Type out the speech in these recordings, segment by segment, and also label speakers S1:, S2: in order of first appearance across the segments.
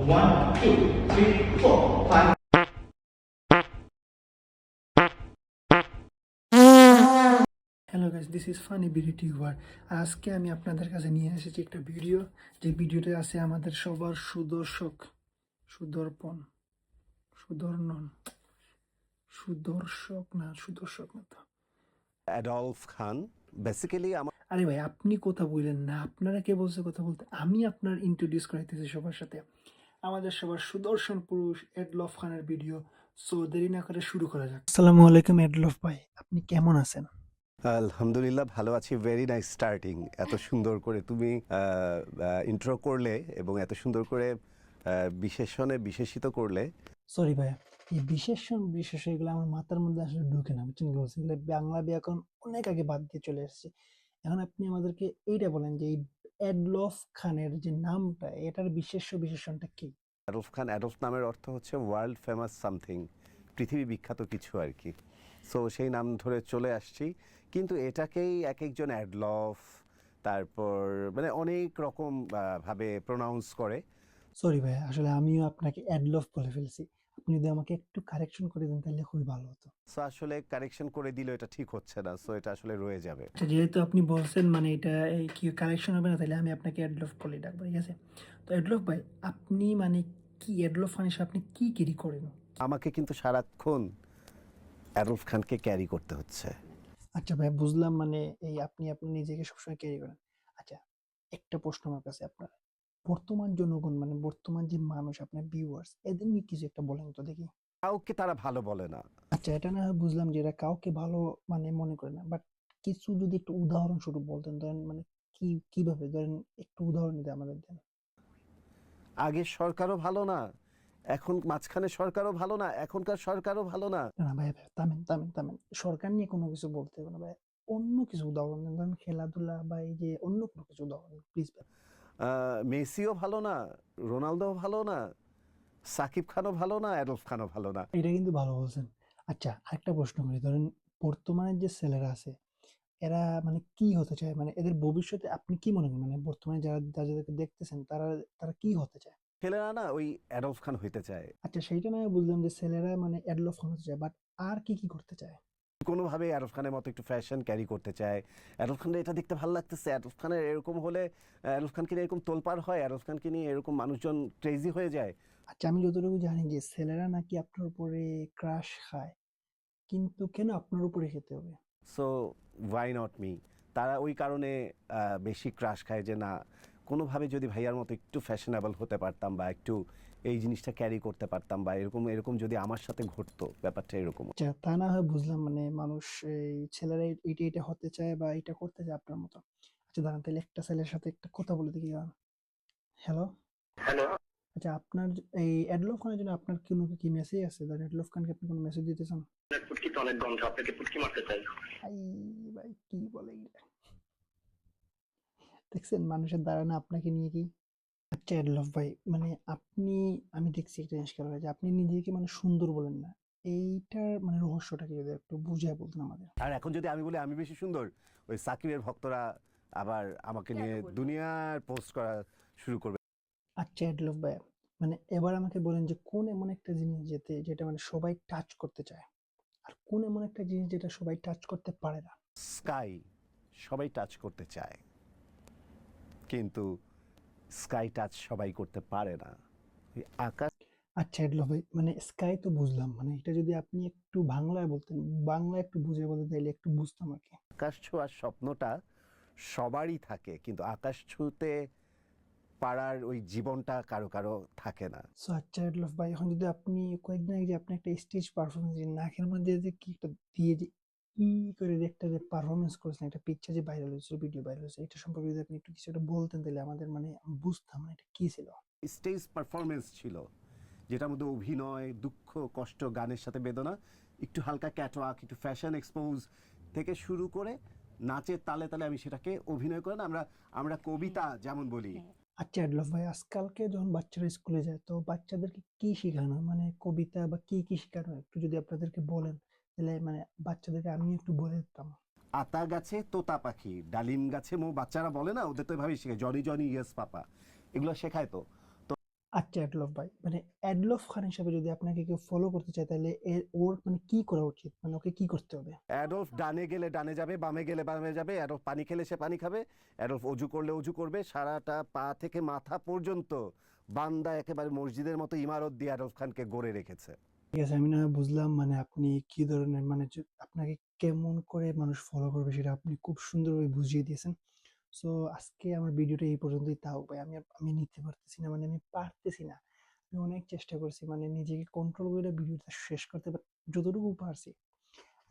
S1: 1, 2, 3, 4, 5.
S2: Hello guys, this is funny BD tuber. আজকে আমি আপনাদের কাছে নিয়ে এসেছি একটা ভিডিও, যে ভিডিওতে আছে আমাদের সবার সুদর্পণ সুদর্ণন সুদর্শক না তো।
S3: অ্যাডলফ খান বেসিক্যালি আমার
S2: আরে ভাই, আপনি কথা বললেন না, আপনারা কে বলছে কথা বলতে? আমি আপনার ইন্ট্রোডিউস করাইতেছি সবার সাথে আমাদের সবার সুদর্শন পুরুষ এডলফ খানের ভিডিও। সো দেরি না করে শুরু করা যাক। আসসালামু আলাইকুম এডলফ ভাই, আপনি কেমন আছেন?
S3: আলহামদুলিল্লাহ ভালো আছি। Very nice starting. এত সুন্দর করে তুমি ইন্ট্রো করলে এবং এত সুন্দর করে বিশেষণে বিশেষিত করলে।
S2: সরি ভাই, এই বিশেষ এগুলো আমার মাথার মধ্যে আসলে ঢুকে না, বুঝছেন কি বলছি? এগুলো বাংলা ব্যাকরণ অনেক আগে বাদ দিয়ে চলে এসেছে। এখন আপনি আমাদেরকে এইটা বলেন যে এই এডলফ খানের যে নামটা, এটার বিশেষণটা কি?
S3: অ্যাডলফ খান, অ্যাডলফ নামের অর্থ হচ্ছে ওয়ার্ল্ড ফেমাস সামথিং, পৃথিবী বিখ্যাত কিছু আর কি। সো সেই নাম ধরে চলে আসছি, কিন্তু এটাকেই এক একজন অ্যাডলফ, তারপর মানে অনেক রকম ভাবে প্রোনাউন্স করে।
S2: সরি ভাই, আসলে আমিও আপনাকে এডলফ বলে ফেলছি। আপনি যদি আমাকে একটু কারেকশন করে দেন তাহলে খুবই ভালো হতো।
S3: সো আসলে কারেকশন করে দিলে এটা ঠিক হচ্ছে না, সো এটা আসলে রয়ে যাবে।
S2: আচ্ছা, যেহেতু আপনি বলছেন মানে এটা এই কি কারেকশন হবে না, তাহলে আমি আপনাকে এডলফ বলে ডাকবো, ঠিক আছে? তো এডলফ ভাই, আপনি মানে কি এডলফ খান হিসেবে আপনি কি ক্যারি করেন?
S3: আমাকে কিন্তু সারাক্ষণ অ্যাডলফ খানকে ক্যারি করতে হচ্ছে।
S2: আচ্ছা ভাই, বুঝলাম, মানে এই আপনি নিজেকে সবসময় ক্যারি করেন। আচ্ছা, একটা প্রশ্ন আমার কাছে আপনার, বর্তমান জনগণ মানে বর্তমান যে মানুষ, আপনার ভিউয়ার্স, এদের নিয়ে কিছু একটা বলেন তো দেখি।
S3: কাউকে তারা ভালো বলে না।
S2: আচ্ছা, এটা না হয় বুঝলাম যে এরা কাউকে ভালো মানে মনে করে না, বাট কিছু যদি একটু উদাহরণস্বরূপ বলতেন, ধরেন মানে কিভাবে, ধরেন একটু উদাহরণ দিতে আমাদের দেন।
S3: আগের সরকারও ভালো না, এখন মাঝখানে সরকারও ভালো না, এখনকার সরকারও ভালো না।
S2: না না ভাই, থামেন। সরকার নিয়ে কোনো কিছু বলতে হবে না ভাই, অন্য কিছু উদাহরণ দেন, ধরেন খেলাধুলা বা এই যে অন্য কোনো কিছু উদাহরণ প্লিজ ভাই।
S3: মেসিও ভালো না, রোনালদোও ভালো না, সাকিব খানও ভালো না, অ্যাডলফ খানও ভালো না।
S2: এটা কিন্তু ভালো বলছেন। আচ্ছা, আরেকটা প্রশ্ন করি, ধরেন বর্তমানে যে ছেলেরা আছে, এরা মানে কি হতে চায়, মানে এদের ভবিষ্যতে আপনি কি মনে করেন, মানে বর্তমানে যাদেরকে দেখতেছেন তারা তারা কি হতে চায়?
S3: ছেলেরা না ওই অ্যাডলফ খান হইতে চায়,
S2: আচ্ছা, সেইটা না হয় বুঝলাম যে ছেলেরা মানে অ্যাডলফ হতে চায়, বাট আর কি করতে চায়?
S3: কোনোভাবে অ্যাডলফ খানের মতো একটু ফ্যাশন ক্যারি করতে চায়। অ্যাডলফ খানের এটা দেখতে ভালো লাগতেছে, অ্যাডলফ খানের এরকম হলে, অ্যাডলফ খানকে নিয়ে এরকম তোলপাড় হয়, অ্যাডলফ খানকে নিয়ে এরকম মানুষজন ক্রেজি হয়ে যায়।
S2: আচ্ছা, আমি যতটুকু জানি যে ছেলেরা নাকি আপনার উপরে ক্রাশ খায়, কিন্তু কেন আপনার উপরে খেতে হবে?
S3: So why not me? তারা ওই কারণে বেশি ক্রাশ খায় যে না, কোনোভাবে যদি ভাইয়ার মতো একটু ফ্যাশনেবল হতে পারতাম বা একটু এই জিনিসটা ক্যারি করতে পারতাম বা এরকম এরকম যদি আমার সাথে ঘটতো, ব্যাপারটা এরকম।
S2: আচ্ছা, তা না হয় বুঝলাম, মানে মানুষ এই ছেলেরা এটা হতে চায় বা এটা করতে চায় আপনার মতো। আচ্ছা দাঁড়ান, তাহলে একটা ছেলের সাথে একটা কথা বলে দেখি। হ্যালো। আচ্ছা, আপনার এই এডলফ খানের জন্য আপনার কোনো কি মেসেজ আছে? ধরেন এডলফ খানকে আপনি কোনো মেসেজ দিতে চান?
S1: পুটকি তো অনেক গন্ধ, আপনাকে পুটকি মারতে চাই।
S2: আই ভাই, কি বলে এগুলা? দেখছেন মানুষের ধারণা আপনাকে নিয়ে কি? আচ্ছা এডলফ ভাই, মানে আপনি, আমি দেখছি একটা জিনিস খেয়াল হয় যে আপনি নিজেকে মানে সুন্দর বলেন না, এইটার মানে রহস্যটা কি, যদি একটু বুঝায় বলতেন আমাদের।
S3: আর এখন যদি আমি বলি আমি বেশি সুন্দর, ওই সাকিবের ভক্তরা আবার আমাকে নিয়ে দুনিয়ার পোস্ট করা শুরু করবে।
S2: আচ্ছা এডলফ ভাই, মানে এবার আমাকে বলেন যে কোন এমন একটা জিনিস যেটা মানে সবাই টাচ করতে চায়, আর কোন এমন একটা জিনিস যেটা সবাই টাচ করতে পারে না?
S3: স্কাই সবাই টাচ করতে চায়, কিন্তু স্কাই টাচ সবাই করতে পারে না। ওই আকাশ,
S2: আচ্ছা এডলফ ভাই, মানে স্কাই তো বুঝলাম, মানে এটা যদি আপনি একটু বাংলায় বলতেন, বাংলায় একটু বুঝিয়ে বলতেন তাইলে একটু বুঝতাম আর কি।
S3: আকাশ ছোঁয়ার স্বপ্নটা সবারই থাকে, কিন্তু আকাশ ছুঁতে পারার ওই জীবনটা কারো কারো থাকে না।
S2: সো আচ্ছা এডলফ ভাই, এখন যদি আপনি কয়েকদিন আগে যে আপনি একটা স্টেজ পারফরমেন্স, যে নাকের মধ্যে যে কি একটা দিয়ে যে করে যে একটা যে পারফরমেন্স করেছেন, একটা পিকচার যে ভাইরাল হয়েছিল, ভিডিও ভাইরাল হয়েছে, এটা সম্পর্কে যদি আপনি একটু কিছু একটা বলতেন তাহলে আমাদের মানে বুঝতাম মানে এটা কি ছিল।
S3: স্টেজ পারফরমেন্স ছিল যেটার মধ্যে অভিনয়, দুঃখ, কষ্ট, গানের সাথে বেদনা, একটু হালকা ক্যাটওয়াক, একটু ফ্যাশন এক্সপোজ থেকে শুরু করে নাচের তালে তালে আমি সেটাকে অভিনয় করে না, আমরা আমরা কবিতা যেমন বলি।
S2: আচ্ছা এডলফ ভাই, আজকালকে যখন বাচ্চারা স্কুলে যায় তো বাচ্চাদেরকে কি শেখানো, মানে কবিতা বা কি শেখানো হয়? একটু যদি আপনাদেরকে বলেন তাহলে মানে বাচ্চাদেরকে আমি একটু বলে দিতাম।
S3: আতা গাছে তোতা পাখি, ডালিম গাছে বাচ্চারা বলে না, ওদের তো এভাবেই শেখায়, জনি জনি ইয়েস পাপা, এগুলো শেখায় তো।
S2: আচ্ছা অ্যাডলফ ভাই, মানে অ্যাডলফ খান হিসাবে যদি আপনাকে কেউ ফলো করতে চায় তাহলে ওর মানে কি করা উচিত, মানে ওকে কি করতে হবে?
S3: অ্যাডলফ ডানে গেলে ডানে যাবে, বামে গেলে বামে যাবে। অ্যাডলফ পানি খেলে সে পানি খাবে, অ্যাডলফ অজু করলে অজু করবে। সারাটা পা থেকে মাথা পর্যন্ত বান্দা একেবারে মসজিদের মতো ইমারত দিয়ে অ্যাডলফ খানকে গড়ে রেখেছে।
S2: ঠিক আছে, আমি না বুঝলাম মানে আপনি কি ধরনের মানে আপনাকে কেমন করে মানুষ ফলো করবে সেটা আপনি খুব সুন্দরভাবে বুঝিয়ে দিয়েছেন। সো আজকে আমার ভিডিওটা এই পর্যন্তই। তাও ভাই আমি আমি নিতে পারতেছি না, মানে আমি পারতেছি না। আমি অনেক চেষ্টা করছি মানে নিজেকে কন্ট্রোল করে ভিডিওটা শেষ করতে, বাট যতটুকু পারছি।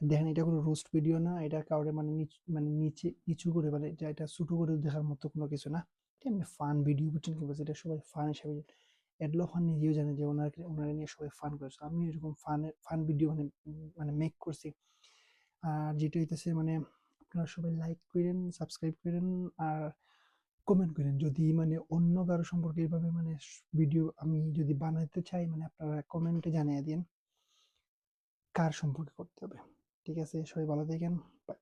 S2: দেখেন এটা কোনো রোস্ট ভিডিও না, এটা কাউরে মানে মানে নিচে নিচু করে মানে এটা ছোট করে দেখার মতো কোনো কিছু না। এটা এমনি ফান ভিডিও, বুঝছেন কি বলছি, এটা সবাই ফান হিসাবে। এডলো খান নিজেও জানে যে ওনারা নিয়ে সবাই ফান করেছে, আমি এরকম ফান ভিডিও মানে মানে মেক করছি। আর যেটা হইতেছে মানে আপনারা সবাই লাইক করেন, সাবস্ক্রাইব করেন, আর কমেন্ট করেন যদি মানে অন্য কারো সম্পর্কে এইভাবে মানে ভিডিও আমি যদি বানাইতে চাই, মানে আপনারা কমেন্টে জানিয়ে দিন কার সম্পর্কে করতে হবে। ঠিক আছে, সবাই ভালো থাকেন। বাই।